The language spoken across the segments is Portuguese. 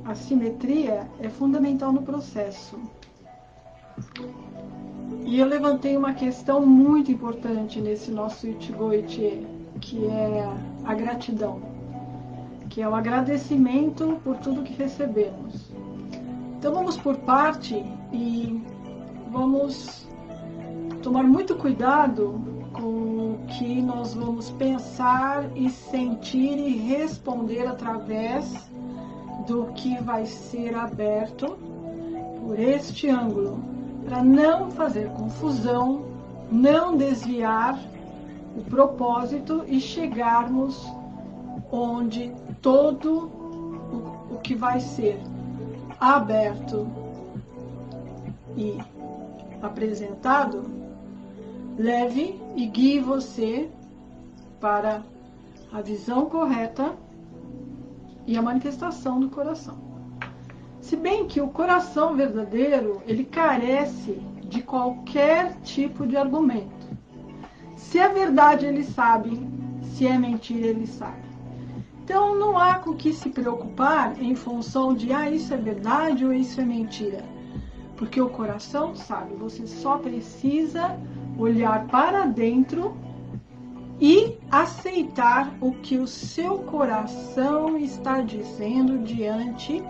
a simetria é fundamental no processo. E eu levantei uma questão muito importante nesse nosso Ichigo Ichie, que é a gratidão, que é o agradecimento por tudo que recebemos. Então vamos por parte e vamos tomar muito cuidado com o que nós vamos pensar e sentir e responder através do que vai ser aberto por este ângulo, para não fazer confusão, não desviar o propósito e chegarmos onde todo o que vai ser aberto e apresentado leve e guie você para a visão correta e a manifestação do coração. Se bem que o coração verdadeiro, ele carece de qualquer tipo de argumento. Se é verdade, ele sabe. Se é mentira, ele sabe. Então, não há com que se preocupar em função de, isso é verdade ou isso é mentira. Porque o coração sabe. Você só precisa olhar para dentro e aceitar o que o seu coração está dizendo diante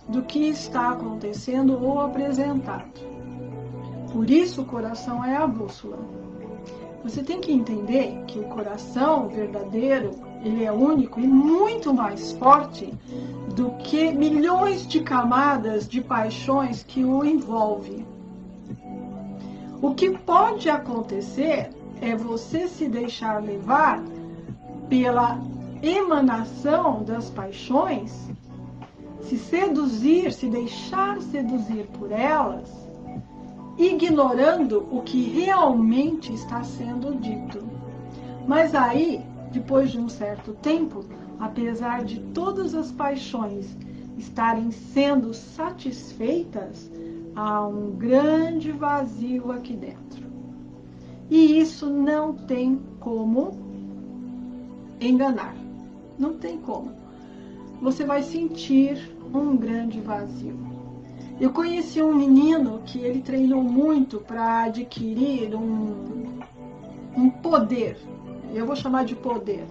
do que está acontecendo ou apresentado. Por isso o coração é a bússola. Você tem que entender que o coração verdadeiro, ele é único e muito mais forte do que milhões de camadas de paixões que o envolvem. O que pode acontecer é você se deixar levar pela emanação das paixões, se seduzir, se deixar seduzir por elas, ignorando o que realmente está sendo dito. Mas aí, depois de um certo tempo, apesar de todas as paixões estarem sendo satisfeitas, há um grande vazio aqui dentro. E isso não tem como enganar. Não tem como. Você vai sentir um grande vazio. Eu conheci um menino que ele treinou muito para adquirir um poder, eu vou chamar de poder,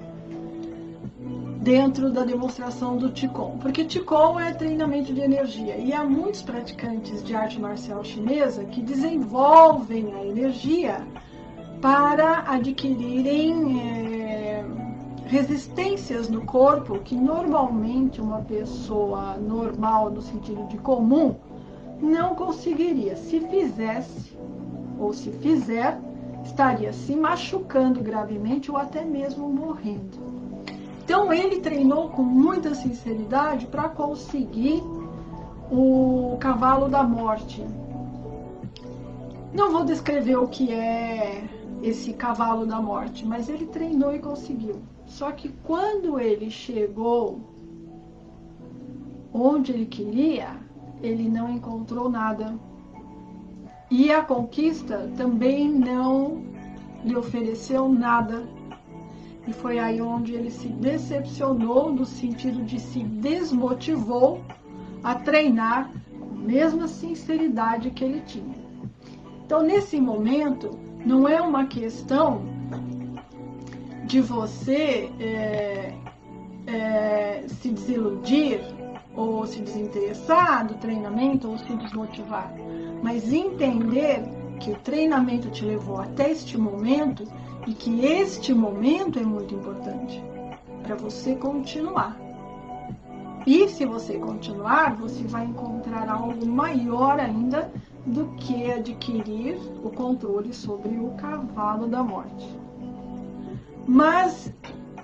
dentro da demonstração do Qigong. Porque Qigong é treinamento de energia. E há muitos praticantes de arte marcial chinesa que desenvolvem a energia para adquirirem resistências no corpo que normalmente uma pessoa normal, no sentido de comum, não conseguiria. Se fizesse, ou se fizer, estaria se machucando gravemente ou até mesmo morrendo. Então ele treinou com muita sinceridade para conseguir o cavalo da morte. Não vou descrever o que é esse cavalo da morte, mas ele treinou e conseguiu. Só que quando ele chegou onde ele queria, ele não encontrou nada. E a conquista também não lhe ofereceu nada. E foi aí onde ele se decepcionou, no sentido de se desmotivou a treinar com a mesma sinceridade que ele tinha. Então, nesse momento, não é uma questão de você se desiludir ou se desinteressar do treinamento ou se desmotivar, mas entender que o treinamento te levou até este momento e que este momento é muito importante para você continuar. E se você continuar, você vai encontrar algo maior ainda do que adquirir o controle sobre o cavalo da morte. Mas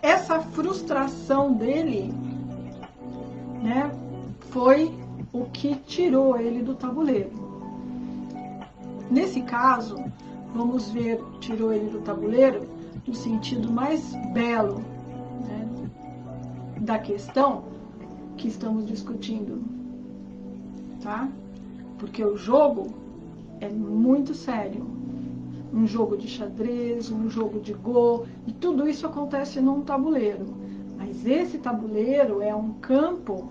essa frustração dele, né, foi o que tirou ele do tabuleiro. Nesse caso, vamos ver, tirou ele do tabuleiro no sentido mais belo, né, da questão que estamos discutindo, tá? Porque o jogo é muito sério. Um jogo de xadrez, um jogo de Go, e tudo isso acontece num tabuleiro. Mas esse tabuleiro é um campo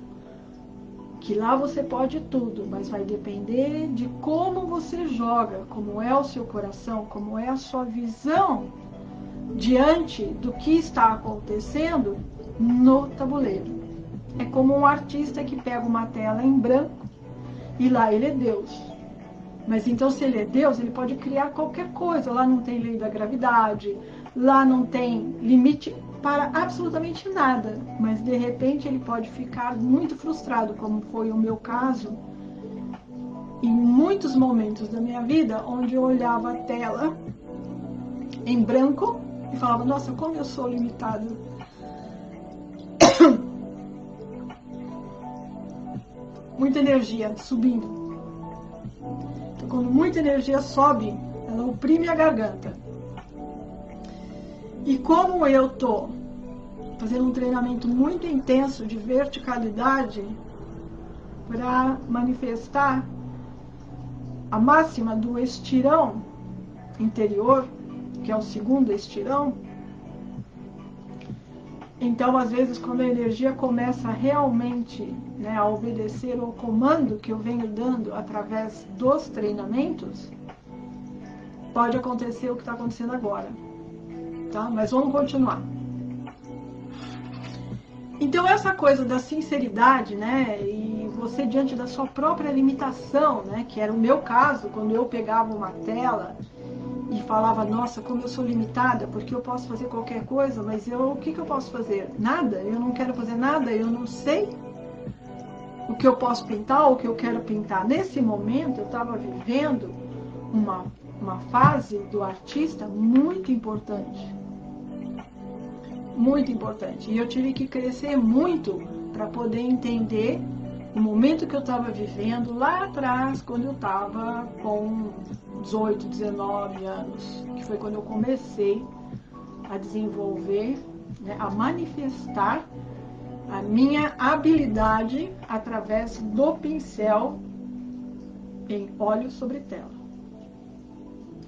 que lá você pode tudo, mas vai depender de como você joga, como é o seu coração, como é a sua visão diante do que está acontecendo no tabuleiro. É como um artista que pega uma tela em branco e lá ele é Deus. Mas então, se ele é Deus, ele pode criar qualquer coisa. Lá não tem lei da gravidade, lá não tem limite para absolutamente nada. Mas de repente ele pode ficar muito frustrado, como foi o meu caso, em muitos momentos da minha vida, onde eu olhava a tela em branco e falava, nossa, como eu sou limitado. Muita energia subindo. Então, quando muita energia sobe, ela oprime a garganta. E como eu estou fazendo um treinamento muito intenso de verticalidade para manifestar a máxima do estirão interior, que é o segundo estirão, então, às vezes, quando a energia começa realmente, né, a obedecer ao comando que eu venho dando através dos treinamentos, pode acontecer o que está acontecendo agora. Tá? Mas vamos continuar. Então, essa coisa da sinceridade, né, e você diante da sua própria limitação, né, que era o meu caso, quando eu pegava uma tela e falava, nossa, como eu sou limitada, porque eu posso fazer qualquer coisa, mas o que eu posso fazer? Nada, eu não quero fazer nada, eu não sei o que eu posso pintar ou o que eu quero pintar. Nesse momento, eu estava vivendo uma fase do artista muito importante. Muito importante. E eu tive que crescer muito para poder entender o momento que eu estava vivendo lá atrás, quando eu estava com 18, 19 anos, que foi quando eu comecei a desenvolver, né, a manifestar a minha habilidade através do pincel em óleo sobre tela.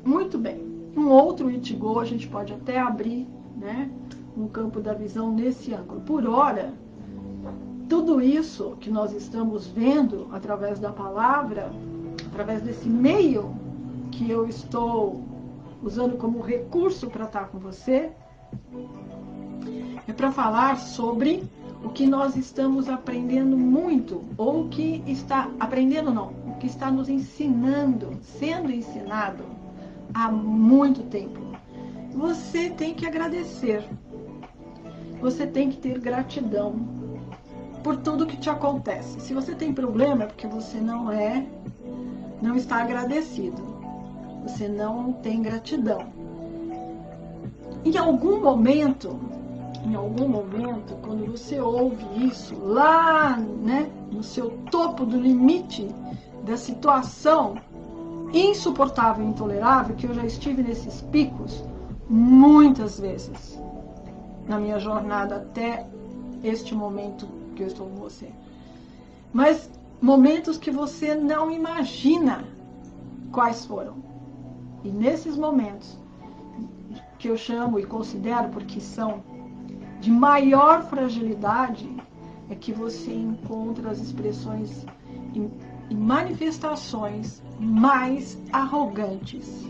Muito bem. Um outro Ichigo a gente pode até abrir, né, no campo da visão nesse ângulo. Por hora, tudo isso que nós estamos vendo através da palavra, através desse meio que eu estou usando como recurso para estar com você, é para falar sobre o que nós estamos aprendendo muito, ou o que está aprendendo não, o que está nos ensinando, sendo ensinado há muito tempo. Você tem que agradecer, você tem que ter gratidão por tudo que te acontece. Se você tem problema é porque você não está agradecido, você não tem gratidão. Em algum momento, quando você ouve isso, lá, né, no seu topo do limite da situação insuportável e intolerável, que eu já estive nesses picos muitas vezes na minha jornada até este momento que eu estou com você. Mas momentos que você não imagina quais foram. E nesses momentos que eu chamo e considero porque são de maior fragilidade, é que você encontra as expressões e manifestações mais arrogantes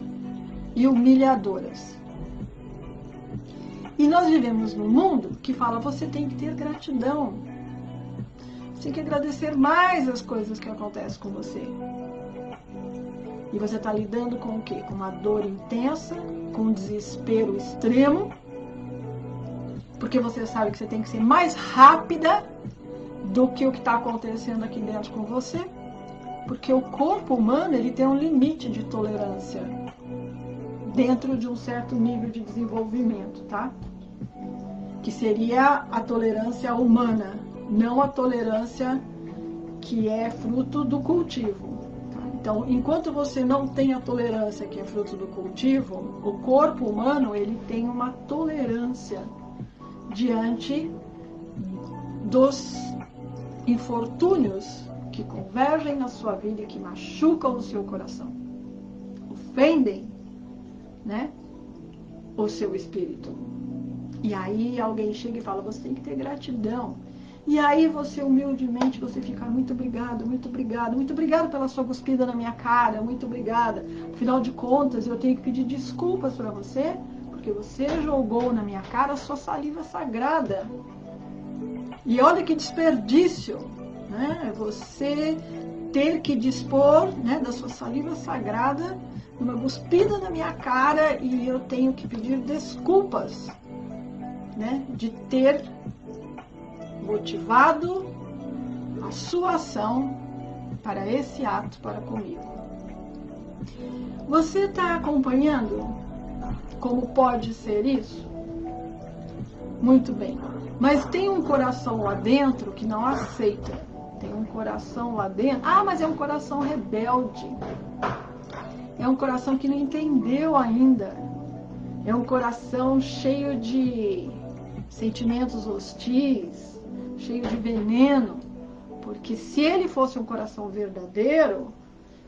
e humilhadoras. E nós vivemos num mundo que fala, você tem que ter gratidão. Você tem que agradecer mais as coisas que acontecem com você. E você está lidando com o quê? Com uma dor intensa, com um desespero extremo, porque você sabe que você tem que ser mais rápida do que o que está acontecendo aqui dentro com você, porque o corpo humano ele tem um limite de tolerância dentro de um certo nível de desenvolvimento, tá? Que seria a tolerância humana, não a tolerância que é fruto do cultivo. Tá? Então, enquanto você não tem a tolerância que é fruto do cultivo, o corpo humano ele tem uma tolerância diante dos infortúnios que convergem na sua vida e que machucam o seu coração, ofendem, né, o seu espírito. E aí alguém chega e fala, você tem que ter gratidão. E aí você, humildemente, você fica, muito obrigado, muito obrigado, muito obrigado pela sua cuspida na minha cara, muito obrigada. Afinal de contas, eu tenho que pedir desculpas para você, porque você jogou na minha cara a sua saliva sagrada. E olha que desperdício, né? Você ter que dispor, né, da sua saliva sagrada, uma cuspida na minha cara, e eu tenho que pedir desculpas, né, de ter motivado a sua ação para esse ato para comigo. Você está acompanhando como pode ser isso? Muito bem. Mas tem um coração lá dentro que não aceita. Tem um coração lá dentro. Ah, mas é um coração rebelde. É um coração que não entendeu ainda. É um coração cheio de sentimentos hostis, cheio de veneno. Porque se ele fosse um coração verdadeiro,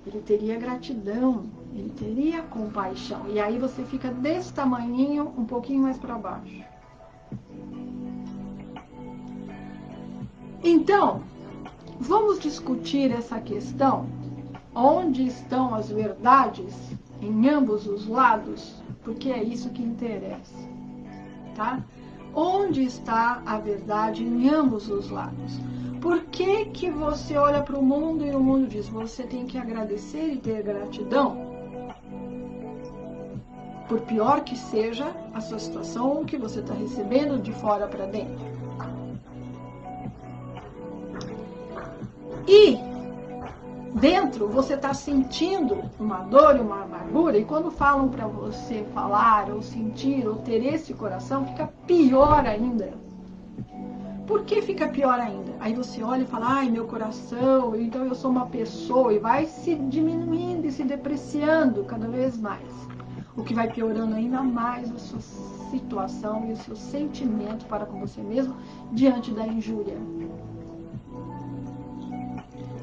ele teria gratidão, ele teria compaixão. E aí você fica desse tamanhinho, um pouquinho mais para baixo. Então, vamos discutir essa questão. Onde estão as verdades em ambos os lados? Porque é isso que interessa, tá? Onde está a verdade em ambos os lados? Por que que você olha para o mundo e o mundo diz, você tem que agradecer e ter gratidão? Por pior que seja a sua situação, o que você está recebendo de fora para dentro. E dentro você está sentindo uma dor e uma amargura, e quando falam para você falar, ou sentir, ou ter esse coração, fica pior ainda. Por que fica pior ainda? Aí você olha e fala, ai, meu coração, então eu sou uma pessoa, e vai se diminuindo e se depreciando cada vez mais. O que vai piorando ainda mais a sua situação e o seu sentimento para com você mesmo diante da injúria.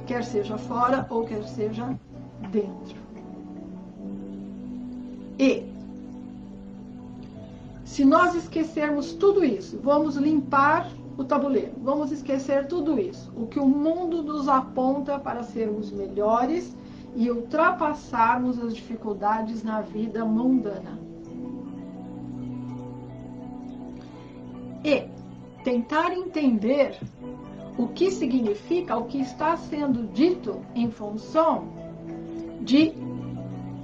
Quer seja fora ou quer seja dentro. E se nós esquecermos tudo isso, vamos limpar o tabuleiro, vamos esquecer tudo isso, o que o mundo nos aponta para sermos melhores e ultrapassarmos as dificuldades na vida mundana. E tentar entender o que significa, o que está sendo dito em função de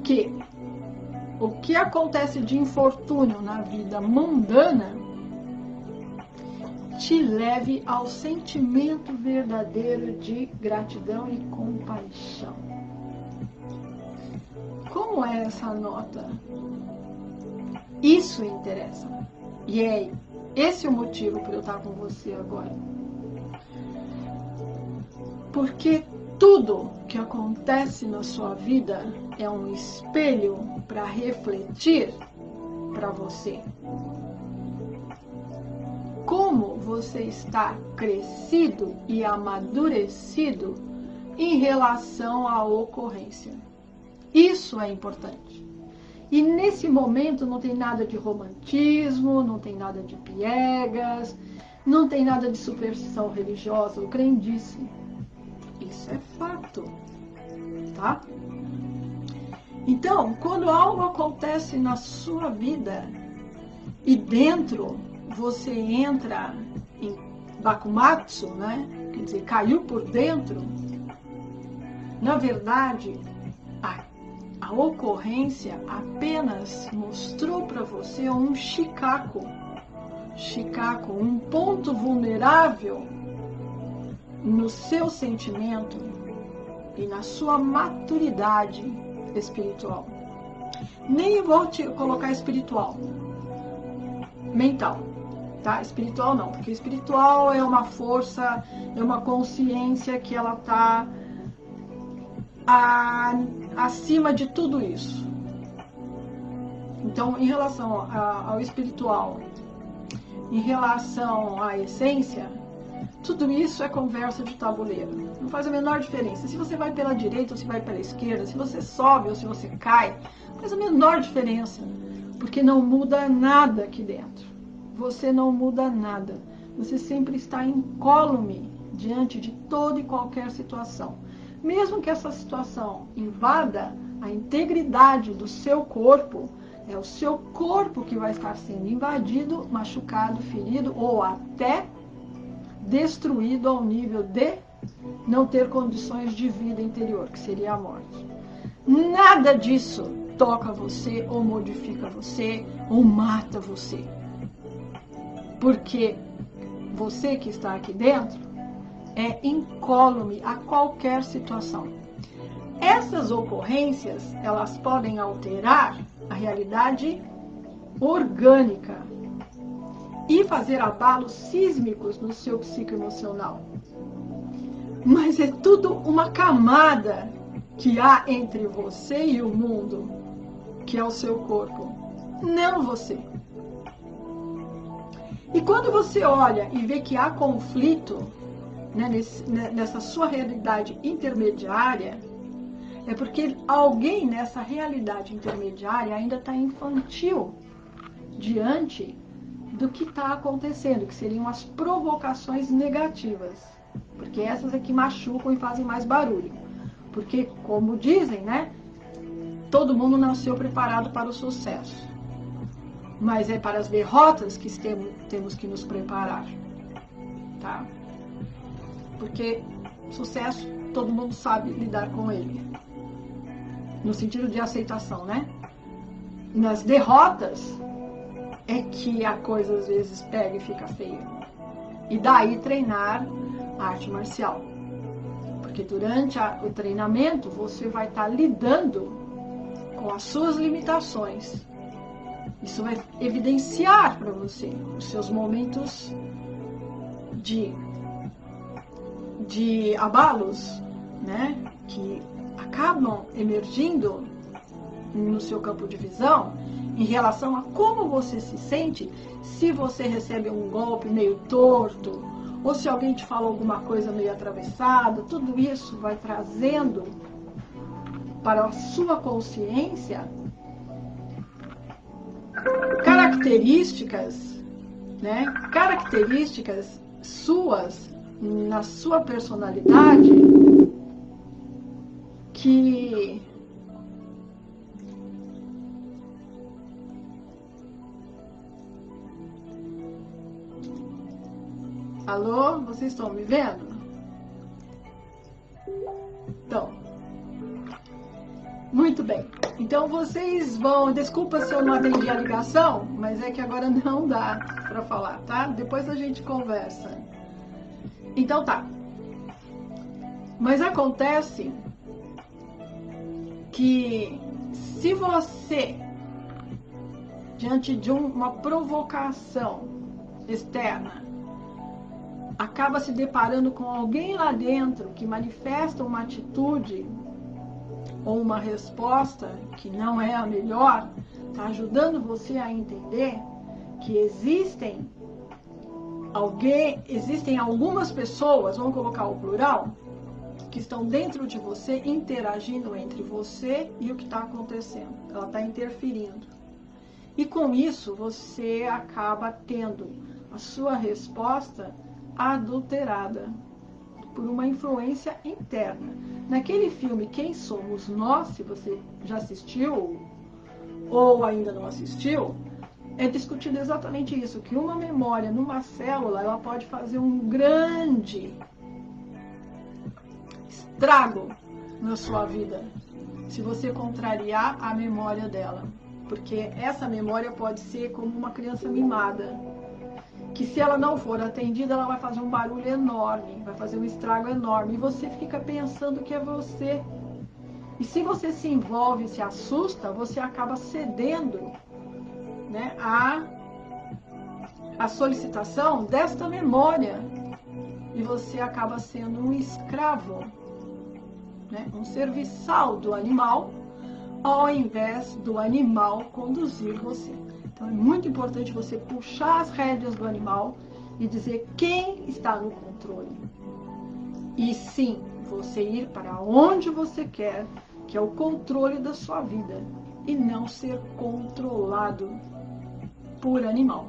que o que acontece de infortúnio na vida mundana te leve ao sentimento verdadeiro de gratidão e compaixão. Como é essa nota? Isso interessa. E é esse o motivo para eu estar com você agora. Porque tudo que acontece na sua vida é um espelho para refletir para você. Como você está crescido e amadurecido em relação à ocorrência. Isso é importante. E nesse momento não tem nada de romantismo, não tem nada de piegas, não tem nada de superstição religiosa ou crendice. Isso é fato, tá? Então, quando algo acontece na sua vida e dentro você entra em bakumatsu, né? Quer dizer, caiu por dentro, na verdade, a ocorrência apenas mostrou para você um shikaku, um ponto vulnerável no seu sentimento e na sua maturidade espiritual. Nem vou te colocar espiritual, mental, tá? Espiritual não, porque espiritual é uma força, é uma consciência que ela tá acima de tudo isso. Então, em relação ao espiritual, em relação à essência, tudo isso é conversa de tabuleiro. Não faz a menor diferença. Se você vai pela direita ou se vai pela esquerda, se você sobe ou se você cai, não faz a menor diferença. Porque não muda nada aqui dentro. Você não muda nada. você sempre está incólume diante de toda e qualquer situação. Mesmo que essa situação invada a integridade do seu corpo, é o seu corpo que vai estar sendo invadido, machucado, ferido ou até destruído ao nível de não ter condições de vida interior, que seria a morte. Nada disso toca você, ou modifica você, ou mata você. Porque você que está aqui dentro é incólume a qualquer situação. Essas ocorrências, elas podem alterar a realidade orgânica e fazer abalos sísmicos no seu psicoemocional. Mas é tudo uma camada que há entre você e o mundo, que é o seu corpo, não você. E quando você olha e vê que há conflito, né, nessa sua realidade intermediária, é porque alguém nessa realidade intermediária ainda está infantil diante do que está acontecendo, que seriam as provocações negativas. Porque essas é que machucam e fazem mais barulho. Porque, como dizem, né, todo mundo nasceu preparado para o sucesso. Mas é para as derrotas que temos que nos preparar. Tá? Porque sucesso, todo mundo sabe lidar com ele. No sentido de aceitação, né? Nas derrotas é que a coisa às vezes pega e fica feia. E daí treinar a arte marcial. Porque durante o treinamento você vai estar lidando com as suas limitações. Isso vai evidenciar para você os seus momentos de abalos, né, que acabam emergindo no seu campo de visão em relação a como você se sente se você recebe um golpe meio torto ou se alguém te fala alguma coisa meio atravessada. Tudo isso vai trazendo para a sua consciência características, né, características suas na sua personalidade que alô, vocês estão me vendo? Então, muito bem. Então vocês vão, desculpa se eu não atendi a ligação, mas é que agora não dá para falar, tá? Depois a gente conversa. Então tá. Mas acontece que se você, diante de uma provocação externa, acaba se deparando com alguém lá dentro que manifesta uma atitude ou uma resposta que não é a melhor, está ajudando você a entender que existem algumas pessoas, vamos colocar o plural, que estão dentro de você, interagindo entre você e o que está acontecendo. Ela está interferindo. E com isso, você acaba tendo a sua resposta adulterada por uma influência interna. Naquele filme Quem Somos Nós, se você já assistiu ou ainda não assistiu, é discutido exatamente isso, que uma memória numa célula, ela pode fazer um grande estrago na sua vida, se você contrariar a memória dela. Porque essa memória pode ser como uma criança mimada, que se ela não for atendida, ela vai fazer um barulho enorme, vai fazer um estrago enorme, e você fica pensando que é você. E se você se envolve, se assusta, você acaba cedendo, né, a solicitação desta memória, e você acaba sendo um escravo, né, um serviçal do animal, ao invés do animal conduzir você. Então é muito importante você puxar as rédeas do animal e dizer quem está no controle. E sim, você ir para onde você quer, que é o controle da sua vida, e não ser controlado por animal.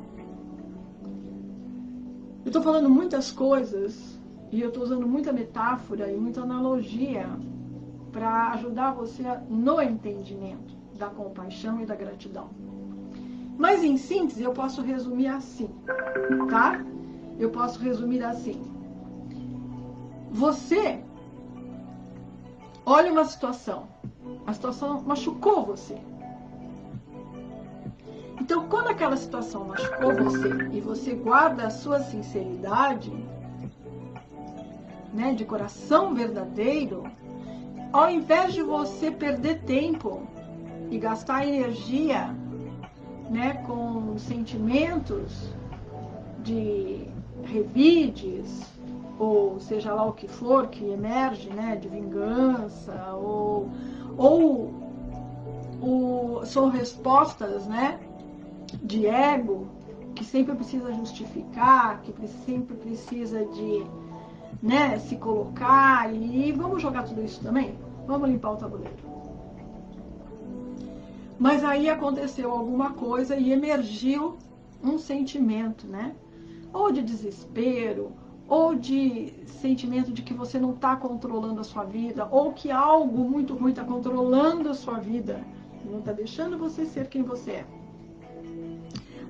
Eu estou falando muitas coisas e eu estou usando muita metáfora e muita analogia para ajudar você no entendimento da compaixão e da gratidão. Mas em síntese eu posso resumir assim, tá? Eu posso resumir assim. Você olha uma situação, a situação machucou você. Então, quando aquela situação machucou você e você guarda a sua sinceridade, né, de coração verdadeiro, ao invés de você perder tempo e gastar energia, né, com sentimentos de revides, ou seja lá o que for que emerge, né, de vingança, são respostas, né, de ego, que sempre precisa justificar, que sempre precisa de, né, se colocar, e vamos jogar tudo isso também? Vamos limpar o tabuleiro. Mas aí aconteceu alguma coisa e emergiu um sentimento, né? Ou de desespero, ou de sentimento de que você não está controlando a sua vida, ou que algo muito ruim está controlando a sua vida, não está deixando você ser quem você é.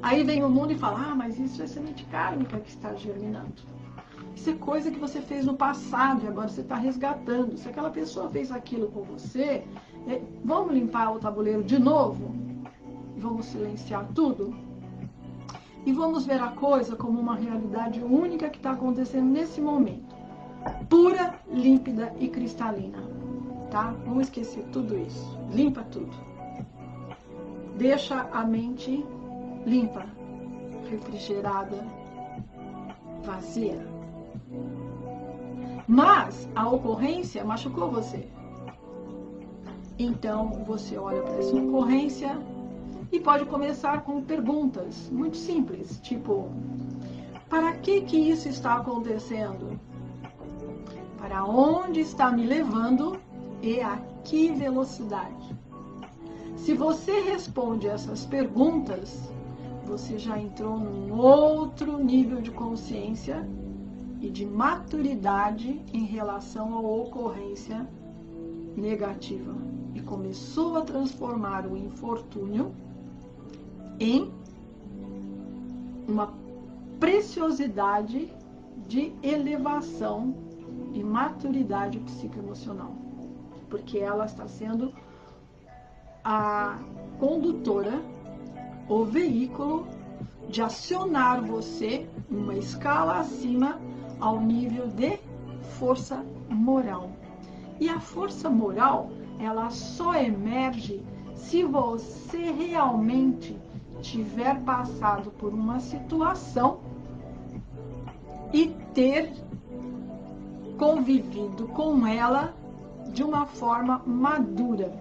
Aí vem o mundo e fala, mas isso é semente kármica que está germinando. Isso é coisa que você fez no passado e agora você está resgatando. Se aquela pessoa fez aquilo com você, vamos limpar o tabuleiro de novo? Vamos silenciar tudo? E vamos ver a coisa como uma realidade única que está acontecendo nesse momento. Pura, límpida e cristalina. Tá? Vamos esquecer tudo isso. Limpa tudo. Deixa a mente limpa, refrigerada, vazia. Mas a ocorrência machucou você. Então você olha para essa ocorrência e pode começar com perguntas muito simples, tipo: para que isso está acontecendo? Para onde está me levando e a que velocidade? Se você responde essas perguntas, você já entrou num outro nível de consciência e de maturidade em relação à ocorrência negativa e começou a transformar o infortúnio em uma preciosidade de elevação e maturidade psicoemocional, porque ela está sendo a condutora, o veículo de acionar você numa escala acima ao nível de força moral. E a força moral, ela só emerge se você realmente tiver passado por uma situação e ter convivido com ela de uma forma madura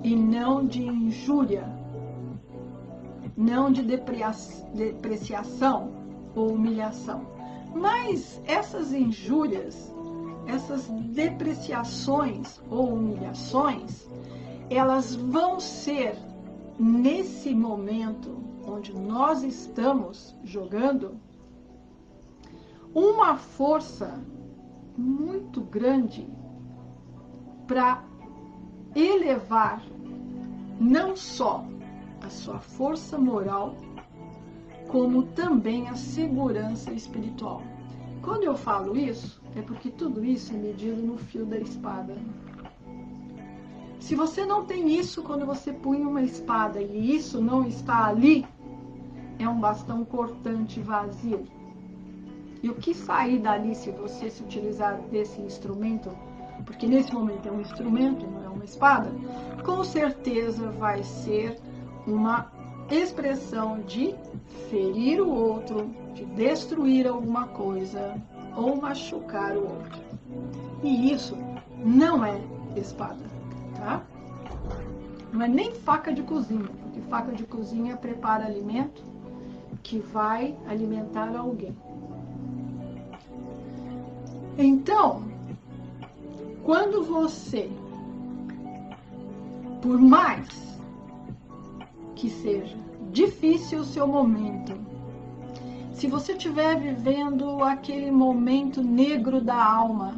e não de injúria, não de depreciação ou humilhação. Mas essas injúrias, essas depreciações ou humilhações, elas vão ser, nesse momento onde nós estamos jogando, uma força muito grande para elevar não só a sua força moral, como também a segurança espiritual. Quando eu falo isso, é porque tudo isso é medido no fio da espada. Se você não tem isso quando você punha uma espada e isso não está ali, é um bastão cortante vazio. E o que sair dali se você se utilizar desse instrumento, porque nesse momento é um instrumento, não é uma espada, com certeza vai ser uma expressão de ferir o outro, de destruir alguma coisa ou machucar o outro. E isso não é espada, tá? Não é nem faca de cozinha, porque faca de cozinha prepara alimento que vai alimentar alguém. Então, quando você, por mais que seja difícil o seu momento, Se você estiver vivendo aquele momento negro da alma,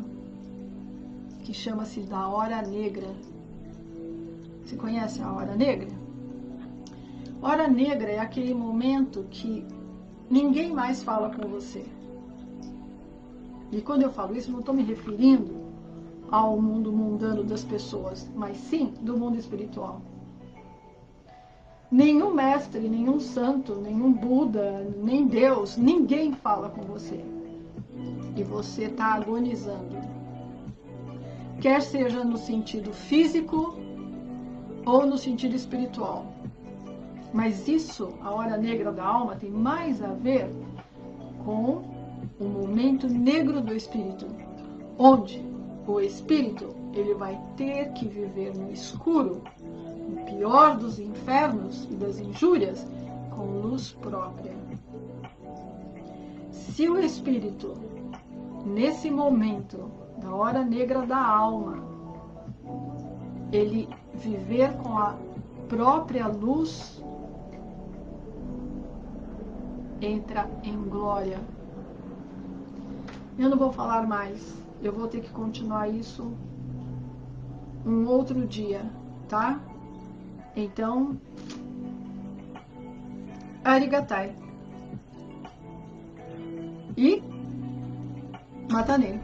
que chama-se da hora negra, você conhece a hora negra? Hora negra é aquele momento que ninguém mais fala com você. E quando eu falo isso, não estou me referindo ao mundo mundano das pessoas, mas sim do mundo espiritual. Nenhum mestre, nenhum santo, nenhum Buda, nem Deus, ninguém fala com você. E você está agonizando. Quer seja no sentido físico ou no sentido espiritual. Mas isso, a hora negra da alma, tem mais a ver com o momento negro do espírito, onde o espírito ele vai ter que viver no escuro, no pior dos infernos e das injúrias, com luz própria. Se o espírito, nesse momento da hora negra da alma, ele viver com a própria luz, entra em glória. Eu não vou falar mais, eu vou ter que continuar isso um outro dia, tá? Então, arigatai. E matanei.